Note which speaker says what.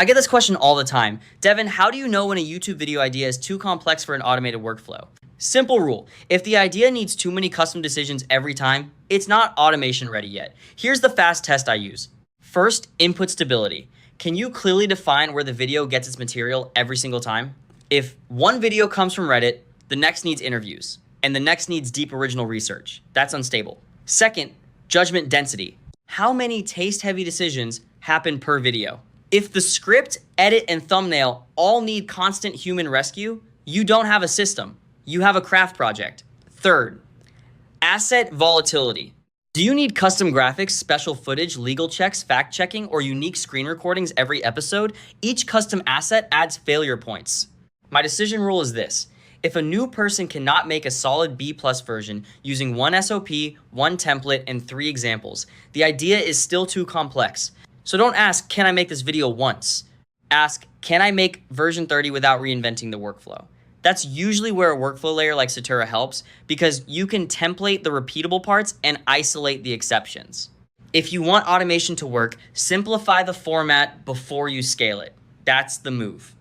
Speaker 1: I get this question all the time. Devin, how do you know when a YouTube video idea is too complex for an automated workflow? Simple rule. If the idea needs too many custom decisions every time, it's not automation ready yet. Here's the fast test I use. First, input stability. Can you clearly define where the video gets its material every single time? If one video comes from Reddit, the next needs interviews, and the next needs deep original research. That's unstable. Second, judgment density. How many taste-heavy decisions happen per video? If the script, edit, and thumbnail all need constant human rescue, you don't have a system. You have a craft project. Third, asset volatility. Do you need custom graphics, special footage, legal checks, fact-checking, or unique screen recordings every episode? Each custom asset adds failure points. My decision rule is this. If a new person cannot make a solid B+ version using one SOP, one template, and 3 examples, the idea is still too complex. So don't ask, can I make this video once? Ask, can I make version 30 without reinventing the workflow? That's usually where a workflow layer like Satura helps because you can template the repeatable parts and isolate the exceptions. If you want automation to work, simplify the format before you scale it. That's the move.